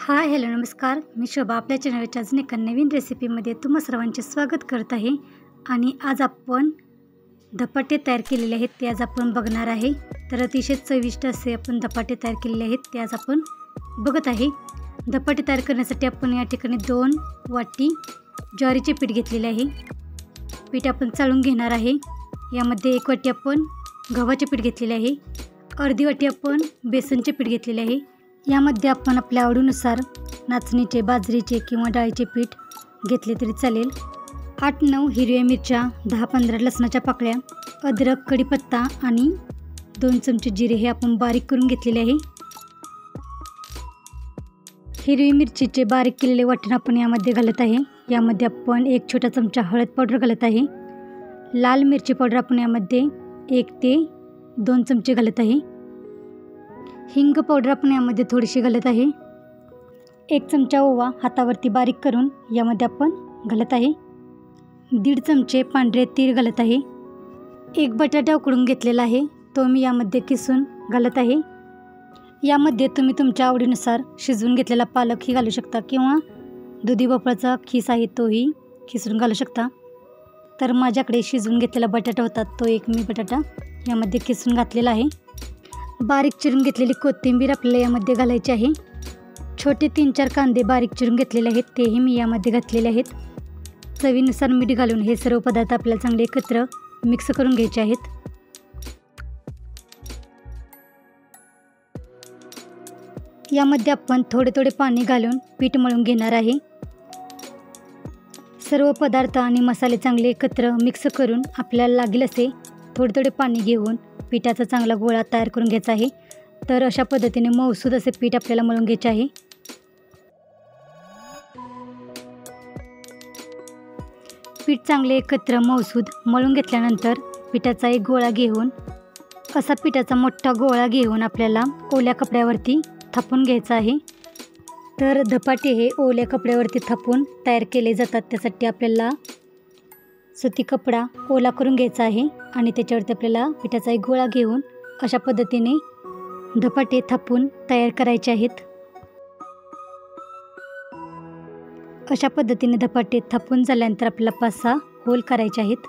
Hi hello नमस्कार, मी शोभा आपल्या चॅनलच्या अजून एका नवीन रेसिपीमध्ये तुम्हा सर्वांचे स्वागत करत आहे. आणि आज आपण धपाटे तयार केलेले आहेत ते आज आपण बघणार आहे. तर अतिशय चविष्ट असे आपण धपाटे तयार केलेले आहेत ते आज आपण बघत आहे. धपाटे तयार करण्यासाठी आपण या ठिकाणी 2 वाटी ज्वारीचे पीठ घेतलेले आहे. पीठ आपण चाळून घेणार आहे. यामध्ये 1 वाटी आपण गव्हाचे पीठ घेतलेले आहे. अर्धी वाटी आपण बेसनचे पीठ घेतलेले आहे. यामध्ये आपण आपल्या आवडीनुसार नाचणीचे, बाजरीचे किंवा डाळीचे पीठ घेतले तरी चालेल. 8-9 हिरव्या मिरच्या, 10-15 लसणाच्या पाकळ्या, अद्रक, कढीपत्ता आणि 2 चमचे जिरे हे आपण बारीक करून घेतलेले आहे. हिरवी मिरचीचे बारीक केलेले वाटण आपण यामध्ये घालत आहे. यामध्ये आपण 1 छोटा चमचा हळद पावडर घालत आहे. लाल मिरची पावडर आपण यामध्ये 1 ते 2 चमचे घालत आहे. हिंग पावडर आपण यामध्ये थोडीशी घालत आहे. 1 चमचा ओवा हातावरती बारीक करून यामध्ये आपण घालत आहे. 1.5 चमचे पांढरे तीळ घालत आहे. 1 बटाटा उकडून घेतलेला आहे तो मी यामध्ये किसून घालत आहे. यामध्ये तुम्ही तुमच्या आवडीनुसार शिजवून घेतलेला पालकही घालू शकता किंवा दुधी भोपळाचा खीस आहे तोही खिसून घालू शकता. तर माझ्याकडे शिजवून घेतलेला बटाटा होता तो एक मी बटाटा यामध्ये किसून घातलेला आहे. बारीक चिरून घेतलेली कोथिंबीर आपल्याला यामध्ये घालायची आहे. छोटे 3-4 कांदे बारीक चिरून घेतलेले आहेत तेही मी यामध्ये घातलेले आहेत. चवीनुसार मीठ घालून हे सर्व पदार्थ आपल्याला चांगले एकत्र मिक्स करून घ्यायचे आहेत. यामध्ये आपण थोडे पाणी घालून पीठ मळून घेणार आहे. सर्व पदार्थ आणि मसाले चांगले एकत्र मिक्स करून आपल्याला लागेल असे थोडे पाणी घेऊन पिठाचा चांगला गोळा तयार करून घ्यायचा आहे. तर अशा पद्धतीने मऊसूद असे पीठ आपल्याला मळून घ्यायचे आहे. पीठ चांगले एकत्र मऊसूद मळून घेतल्यानंतर पिठाचा एक गोळा घेऊन असा पिठाचा मोठा गोळा घेऊन आपल्याला ओल्या कपड्यावरती थापून घ्यायचा आहे. तर धपाटे हे ओल्या कपड्यावरती थापून तयार केले जातात. त्यासाठी आपल्याला सुती कपडा ओला करून घ्यायचा आहे आणि त्याच्यावरती आपल्याला पिठाचा एक गोळा घेऊन अशा पद्धतीने धपाटे थापून तयार करायचे आहेत. अशा पद्धतीने धपाटे थापून झाल्यानंतर आपल्याला 5-6 होल करायचे आहेत.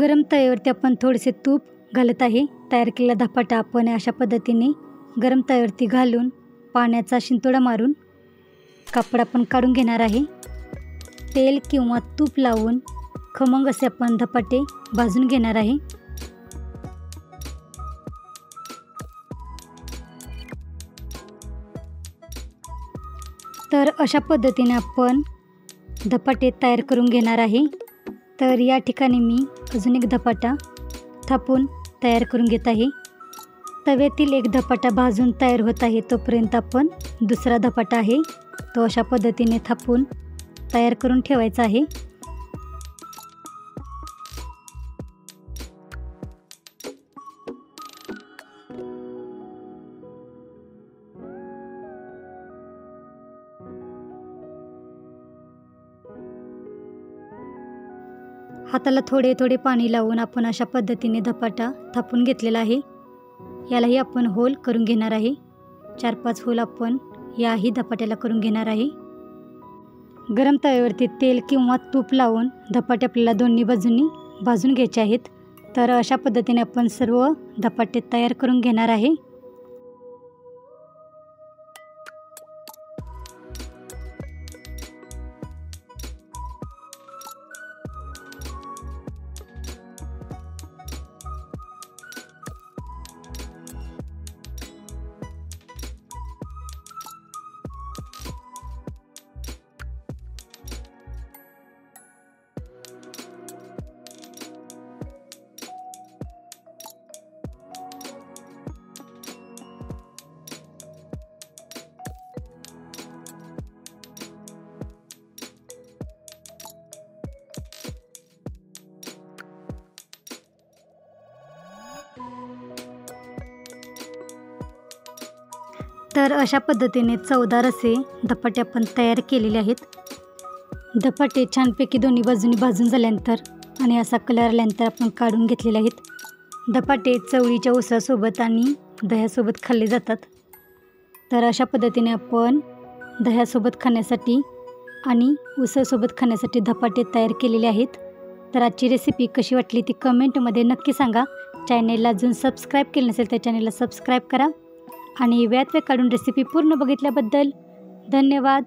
गरम तव्यावरती आपण थोडेसे तूप घालत आहे. तयार केलेला धपाटा आपण अशा पद्धतीने गरम तव्यावरती घालून पाण्याचा शिंतोडा मारून कापड आपण काढून घेणार आहे. तेल किंवा तूप लावून खमंग असे आपण धपाटे भाजून घेणार आहे. तर अशा पद्धतीने आपण धपाटे तयार करून घेणार आहे. तर या ठिकाणी मी अजून एक धपाटा थापून तयार करून घेत आहे. तव्यातील एक धपाटा भाजून तयार होत आहे तोपर्यंत आपण दुसरा धपाटा आहे तो अशा पद्धतीने थापून तयार करून ठेवायचा आहे. हाताला थोडे पाणी लावून आपण अशा पद्धतीने धपाटा थापून घेतलेला आहे. यालाही आपण होल करून घेणार आहे. 4-5 होल आपण याही धपाट्याला करून घेणार आहे. गरम तव्यावरती तेल किंवा तूप लावून धपाटे आपल्याला दोन्ही बाजूंनी भाजून घ्यायचे आहेत. तर अशा पद्धतीने आपण सर्व धपाटे तयार करून घेणार आहे. तर अशा पद्धतीने चवदार असे धपाटे आपण तयार केलेले आहेत. धपाटे छानपैकी दोन्ही बाजूनी भाजून झाल्यानंतर आणि असा कलर आल्यानंतर आपण काढून घेतलेले आहेत. धपाटे चवळीच्या उसळासोबत आणि दह्यासोबत खाल्ले जातात. तर अशा पद्धतीने आपण दह्यासोबत खाण्यासाठी आणि उसळसोबत खाण्यासाठी धपाटे तयार केलेले आहेत। तर आजची रेसिपी कशी वाटली ती कमेंटमध्ये नक्की सांगा। चॅनेलला अजून सबस्क्राईब केलं नसेल तर चॅनेलला सबस्क्राईब करा आणि वेळात वेळ काढून रेसिपी पूर्ण बघितल्याबद्दल धन्यवाद।